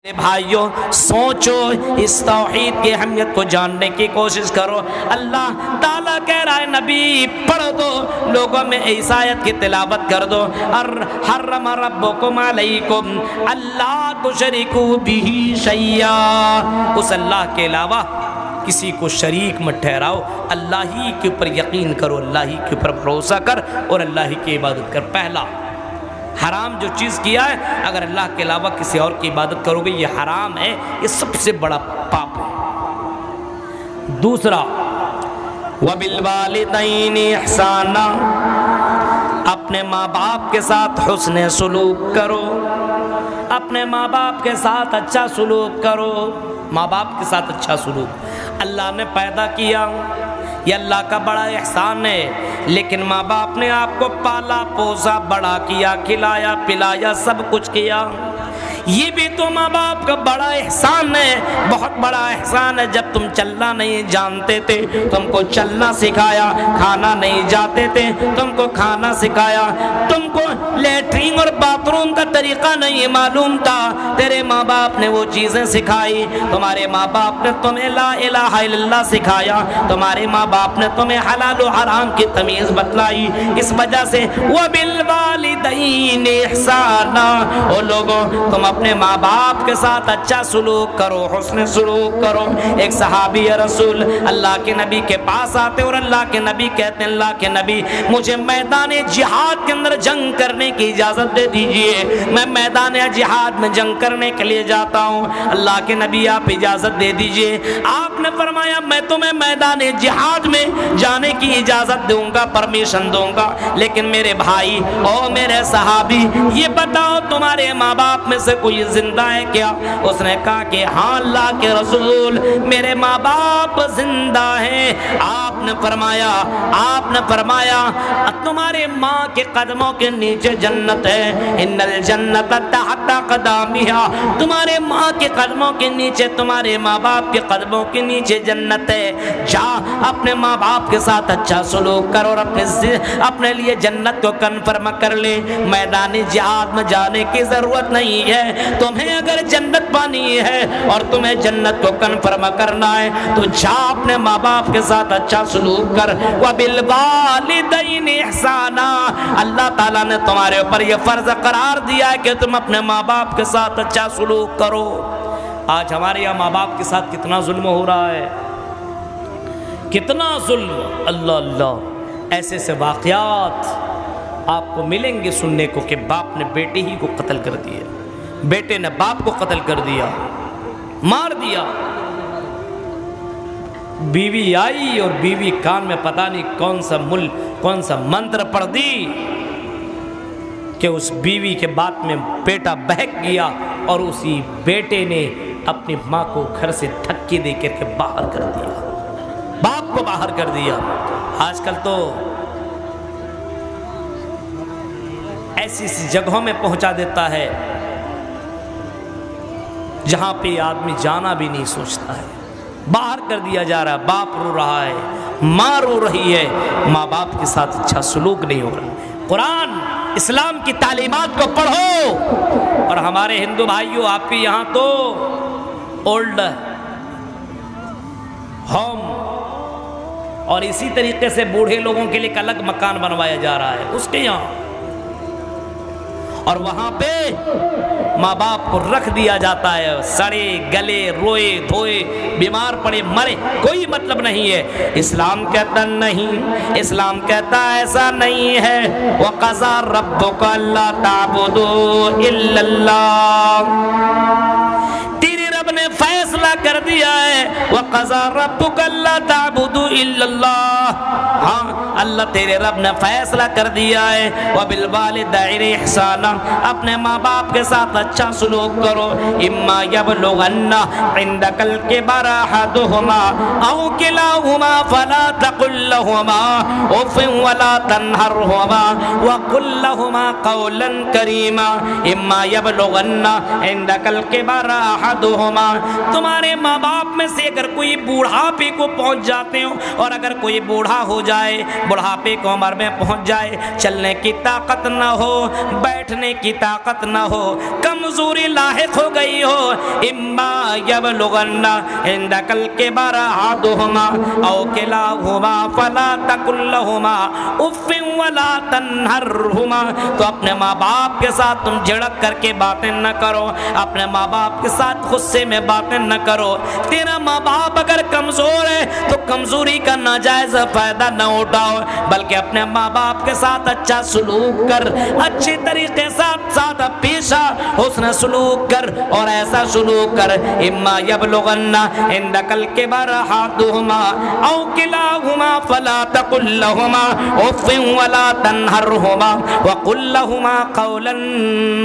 بھائیوں سوچو، اس توحید کی اہمیت کو جاننے کی کوشش کرو۔ اللہ تعالیٰ کہہ رہا ہے نبی پڑھ دو، لوگوں میں اس آیت کی تلاوت کر دو۔ حرم ربکم علیکم اللہ تشرکوا بہ شیئا، اس اللہ کے علاوہ کسی کو شریک مت ٹھہراؤ، اللہ ہی کے اوپر یقین کرو، اللہ ہی کے اوپر بھروسہ کر اور اللہ ہی کی عبادت کر۔ پہلا حرام جو چیز کیا ہے، اگر اللہ کے علاوہ کسی اور کی عبادت کرو گے یہ حرام ہے، یہ سب سے بڑا پاپ ہے۔ دوسرا وَبِالْوَالِدَيْنِ إِحْسَانًا، اپنے ماں باپ کے ساتھ حسن سلوک کرو، اپنے ماں باپ کے ساتھ اچھا سلوک کرو، ماں باپ کے ساتھ اچھا سلوک۔ اللہ نے پیدا کیا، یہ اللہ کا بڑا احسان ہے، لیکن ماں باپ نے آپ کو پالا پوسا، بڑا کیا، کھلایا پلایا، سب کچھ کیا، یہ بھی تو ماں باپ کا بڑا احسان ہے، بہت بڑا احسان ہے۔ جب تم چلنا نہیں جانتے تھے تم کو چلنا سکھایا، کھانا نہیں جاتے تھے تم کو کھانا سکھایا، تم کو لیٹرین اور باتھ روم کا طریقہ نہیں معلوم تھا، تیرے ماں باپ نے وہ چیزیں سکھائی، تمہارے ماں باپ نے تمہیں لا الہ الا اللہ سکھایا، تمہارے ماں باپ نے تمہیں حلال و حرام کی تمیز بتلائی۔ اس وجہ سے وَبِالْوَالِدَيْنِ إِحْسَانًا، او لوگوں تم اپنے ماں باپ کے ساتھ اچھا سلوک کرو، حسن سلوک کرو۔ ایک صحابی رسول اللہ کے نبی کے پاس آتے اور اللہ کے نبی کہتے ہیں اللہ کے نبی مجھے میدان جہاد کے اندر جنگ کرنے کی اجازت دے دیجئے، میں میدان جہاد میں جنگ کرنے کے لیے جاتا ہوں۔ اللہ کے نبی آپ اجازت دے دیجئے۔ آپ نے فرمایا میں تمہیں میدان جہاد میں جانے کی اجازت دوں گا، پرمیشن دوں گا، لیکن میرے بھائی اور میرے صحابی یہ بتاؤ تمہارے ماں باپ میں سے کوئی زندہ ہے کیا؟ اس نے کہا کہ ہاں اللہ کے رسول میرے ماں باپ زندہ ہیں۔ آپ نے فرمایا تمہارے ماں کے قدموں کے نیچے جنت ہے، ان الجنت تحت اقدامہا، تمہارے ماں کے قدموں کے نیچے، تمہارے ماں باپ کے قدموں کے نیچے جنت ہے، جا اپنے ماں باپ کے ساتھ اچھا سلوک کر اور اپنے لیے جنت کو کنفرم کر لے۔ میدان جہاد میں جانے کی ضرورت نہیں ہے، تمہیں اگر جنت پانی ہے اور تمہیں جنت کو کنفرم کرنا ہے تو جا اپنے ماں باپ کے ساتھ اچھا سلوک کر۔ وَبِالْوَالِدَيْنِ إِحْسَانًا، اللہ تعالیٰ نے تمہارے اوپر یہ فرض قرار دیا ہے کہ تم اپنے ماں باپ کے ساتھ اچھا سلوک کرو۔ آج ہمارے یہاں ماں باپ کے ساتھ کتنا ظلم ہو رہا ہے، کتنا ظلم، اللہ اللہ۔ ایسے سے واقعات آپ کو ملیں گے سننے کو کہ باپ نے بیٹے ہی کو قتل کر دیا، بیٹے نے باپ کو قتل کر دیا، مار دیا۔ بیوی آئی اور بیوی کان میں پتہ نہیں کون سا منتر پڑھ دی کہ اس بیوی کے بات میں بیٹا بہک گیا اور اسی بیٹے نے اپنی ماں کو گھر سے دھکے دے کر کے باہر کر دیا، باپ کو باہر کر دیا۔ آج کل تو ایسی جگہوں میں پہنچا دیتا ہے جہاں پہ آدمی جانا بھی نہیں سوچتا ہے، باہر کر دیا جا رہا ہے، باپ رو رہا ہے، ماں رو رہی ہے، ماں باپ کے ساتھ اچھا سلوک نہیں ہو رہا۔ قرآن اسلام کی تعلیمات کو پڑھو۔ اور ہمارے ہندو بھائیوں آپ کے یہاں تو اولڈ ہوم اور اسی طریقے سے بوڑھے لوگوں کے لیے ایک الگ مکان بنوایا جا رہا ہے اس کے یہاں، اور وہاں پہ ماں باپ کو رکھ دیا جاتا ہے، سڑے گلے روئے دھوئے بیمار پڑے مرے، کوئی مطلب نہیں ہے۔ اسلام کہتا نہیں، اسلام کہتا ایسا نہیں ہے۔ وَقَضَىٰ رَبُّكَ أَلَّا تَعْبُدُوا إِلَّا اللَّهَ، تیرے رب نے فیصلہ کر دیا ہے۔ وَقَضَىٰ رَبُّكَ أَلَّا تَعْبُدُوا إِلَّا اللَّهَ، ہاں اللہ تیرے رب نے فیصلہ کر دیا ہے۔ وَبِالْوَالِدَيْنِ إِحْسَانًا، اپنے ماں باپ کے ساتھ اچھا سلوک کرو۔ إِمَّا يَبْلُغَنَّ عِندَكَ الْكِبَرَ أَحَدُهُمَا أَوْ كِلَاهُمَا فَلَا تَقُل لَّهُمَا أُفٍّ وَلَا تَنْهَرْهُمَا وَقُل لَّهُمَا قَوْلًا كَرِيمًا۔ إِمَّا يَبْلُغَنَّ عِندَكَ الْكِبَرَ أَحَدُهُمَا، تمہارے ماں باپ میں سے اگر کوئی بوڑھاپے کو پہنچ جاتے ہو، اور اگر کوئی بوڑھا ہو جائے، بڑھاپے کو عمر میں پہنچ جائے، چلنے کی طاقت نہ ہو، بیٹھنے کی طاقت نہ ہو، کمزوری لاحق ہو گئی ہو، اما یبلغن عندک الکبر احدہما او کلاہما فلا تقل لہما اف ولا تنہرہما، تو اپنے ماں باپ کے ساتھ تم جھڑک کر کے باتیں نہ کرو، اپنے ماں باپ کے ساتھ غصے میں باتیں نہ کرو۔ تیرا ماں باپ اگر کمزور ہے تو کمزوری کا ناجائز فائدہ نہ اٹھاؤ، بلکہ اپنے ماں باپ کے ساتھ اچھا سلوک کر، اچھی طریقے ساتھ پیش آ، حسن سلوک کر اور ایسا سلوک کر۔ اما یبلغن عندک الکبر احدہما او کلاہما فلا تقل لہما اف ولا تنہرہما وقل لہما قولا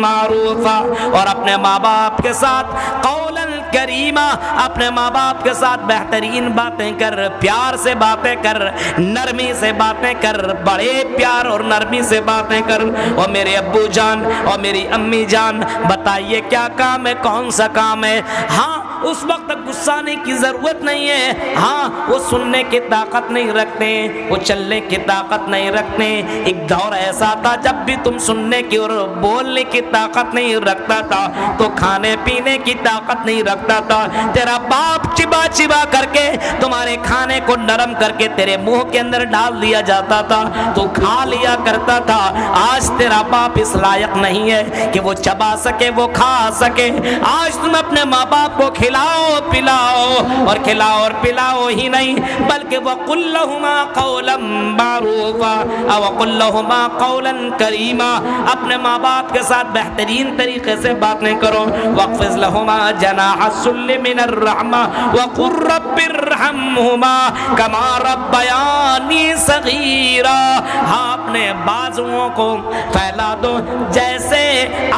معروفا، اور اپنے ماں باپ کے ساتھ قولا کریما، اپنے ماں باپ کے ساتھ بہترین باتیں کر، پیار سے باتیں کر، نرمی سے باتیں کر، بڑے پیار اور نرمی سے باتیں کر۔ اور میرے ابو جان اور میری امی جان بتائیے کیا کام ہے، کون سا کام ہے؟ ہاں اس وقت غصہ آنے کی ضرورت نہیں ہے، ہاں وہ سننے کی طاقت نہیں رکھتے، وہ چلنے کی طاقت نہیں رکھتے۔ ایک دور ایسا تھا جب بھی تم سننے کی اور بولنے کی طاقت نہیں رکھتا تھا تو کھانے پینے کی طاقت نہیں رکھتا تھا، تیرا باپ چبا چبا کر کے تمہارے کھانے کو نرم کر کے تیرے منہ کے اندر ڈال دیا جاتا تھا، تو کھا لیا کرتا تھا۔ آج تیرا باپ اس لائق نہیں ہے کہ وہ چبا سکے، وہ کھا سکے۔ آج تم اپنے ماں باپ کو کھلاؤ پلاؤ، اور کھلاؤ اور پلاؤ ہی نہیں بلکہ وَقُلْ لَهُمَا قَوْلًا مَعْرُوفًا او وَقُلْ لَهُمَا قَوْلًا كَرِيمًا، اپنے ماں باپ کے ساتھ بہترین طریقے سے باتیں کرو۔ وَاخْفِضْ لَهُمَا جَنَاحَ الذُّلِّ مِنَ الرَّحْمَةِ وَقُلْ رَبِّ ارْحَمْهُمَا كَمَا رَبَّيَانِي صَغِيرًا، ہاں اپنے بازوؤں کو پھیلا دو، جیسے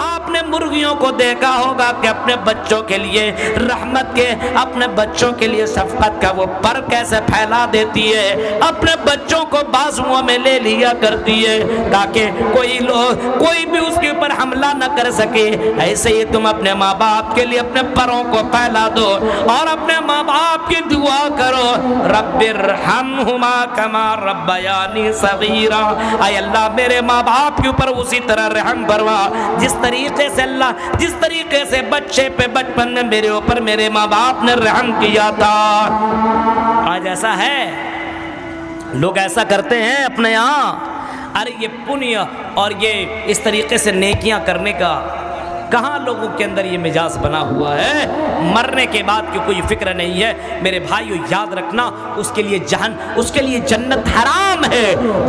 آپ نے مرغیوں کو دیکھا ہوگا کہ اپنے بچوں کے لیے رحمت کے، اپنے بچوں کے لیے شفقت کا وہ پر کیسے پھیلا دیتی ہے، اپنے بچوں کو بازوؤں میں لے لیا کرتی ہے تاکہ کوئی بھی اس کے اوپر حملہ نہ کر سکے۔ ایسے ہی تم اپنے ماں باپ کے لیے اپنے پروں کو پھیلا دو اور اپنے ماں باپ کی دعا کرو، رب ارحمہما کما ربیانی صغیرا، اے اللہ میرے ماں باپ کے اوپر اسی طرح رحم فرما جس طریقے سے اللہ، جس طریقے سے بچے پہ بچپن میں میرے اوپر میرے ماں باپ نے رحم کیا تھا۔ آج ایسا ہے، لوگ ایسا کرتے ہیں اپنے یہاں، ارے یہ پنیہ اور یہ اس طریقے سے نیکیاں کرنے کا کہاں لوگوں کے اندر یہ مزاج بنا ہوا ہے؟ مرنے کے بعد کی کوئی فکر نہیں ہے۔ میرے بھائیو یاد رکھنا، اس کے لیے جنت حرام ہے،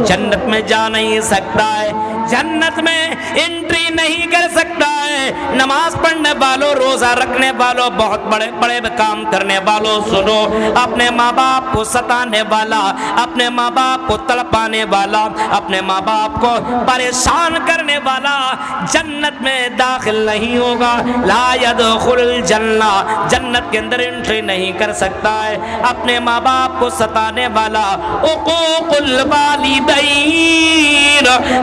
جنت میں جا نہیں سکتا ہے، جنت میں انٹری نہیں کر سکتا ہے۔ نماز پڑھنے والوں، روزہ رکھنے والوں، بہت بڑے بڑے کام کرنے والوں سنو، اپنے ماں باپ کو ستانے والا، اپنے ماں باپ کو تڑپانے والا، اپنے ماں باپ کو پریشان کرنے والا جنت میں داخل نہیں ہوگا، لا يدخل الجنہ، جنت کے اندر انٹری نہیں کر سکتا ہے۔ اپنے ماں باپ کو ستانے والا، عقوق الوالدین،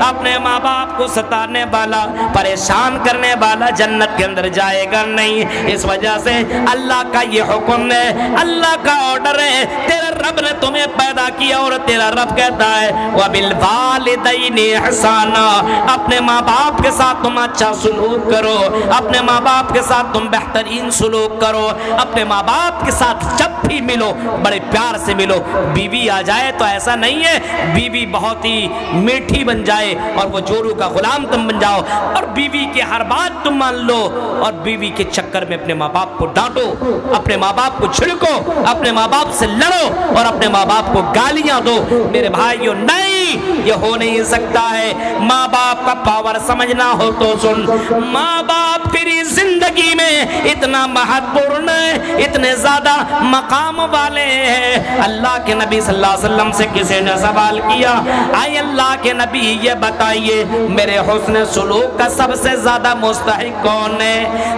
اپنے ماں باپ کو ستانے والا، پریشان کرنے والا جنت کے اندر جائے گا نہیں۔ اس وجہ سے اللہ کا یہ حکم ہے، اللہ کا آرڈر ہے، تیرے رب نے تمہیں پیدا کیا اور تیرا رب کہتا ہے وَبِالْوَالِدَيْنِ احسانا، اپنے ماں باپ کے ساتھ تم اچھا سلوک کرو، اپنے ماں باپ کے ساتھ تم بہترین سلوک کرو، اپنے ماں باپ کے ساتھ جب بھی ملو بڑے پیار سے ملو۔ بیوی آ جائے تو ایسا نہیں ہے بیوی بہت ہی میٹھی بن جائے اور وہ جورو کا غلام تم بن جاؤ اور بیوی کی ہر بات تم مان لو، اور بیوی کے چکر میں اپنے ماں باپ کو ڈانٹو، اپنے ماں باپ کو چھڑکو، اپنے ماں باپ سے لڑو اور اپنے ماں باپ کو گالیاں دو۔ میرے بھائیو نہیں، یہ ہو نہیں سکتا ہے۔ ماں باپ کا پاور سمجھنا ہو تو سن، ماں باپ تیری زندگی میں اتنا مہتوپورن ہے، اتنے زیادہ مقام والے ہیں۔ اللہ کے نبی صلی اللہ علیہ وسلم سے کسی نے سوال کیا، اے اللہ کے نبی یہ بتائیے میرے حسن سلوک کا سب سے زیادہ مستحق کون ہے؟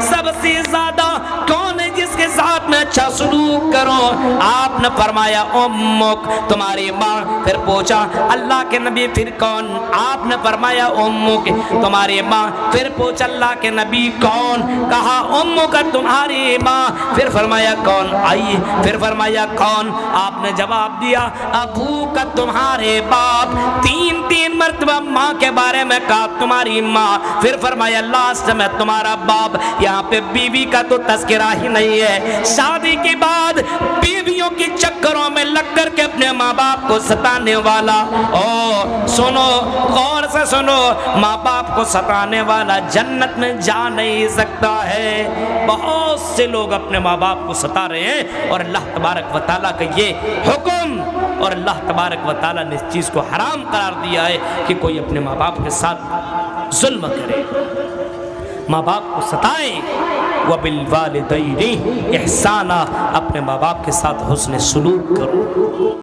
سب سے زیادہ کون ہے جس کے ساتھ میں اچھا سلوک کرو. آپ نے فرمایا امک, تمہاری ماں. پھر پوچھا اللہ کے نبی پھر کون؟ آپ نے فرمایا امک, تمہاری ماں. پھر پوچھا اللہ کے نبی کون؟ کہا امک, تمہاری ماں. پھر فرمایا کون؟ آئیے. پھر فرمایا کون؟ آپ نے جواب دیا ابو کا, تمہارے باپ. تین مرتبہ ماں کے بارے میں کہا تمہاری ماں. پھر فرمایا لاسٹ میں تمہارا باپ. یہاں پہ بیوی کا تو تذکرہ ہی نہیں ہے. شادی کے بعد بیویوں کی چکروں میں لگ کر کے اپنے ماں باپ کو ستانے والا, او سنو غور سے سنو, ماں باپ کو ستانے والا جنت میں جا نہیں سکتا ہے. بہت سے لوگ اپنے ماں باپ کو ستا رہے ہیں اور اللہ تبارک و تعالیٰ کا یہ حکم, اور اللہ تبارک و تعالیٰ نے اس چیز کو حرام قرار دیا ہے کہ کوئی اپنے ماں باپ کے ساتھ ظلم کرے, ماں باپ کو ستائے. وَبِالْوَالِدَيْنِ إِحْسَانًا, اپنے ماں باپ کے ساتھ حسن سلوک کرو.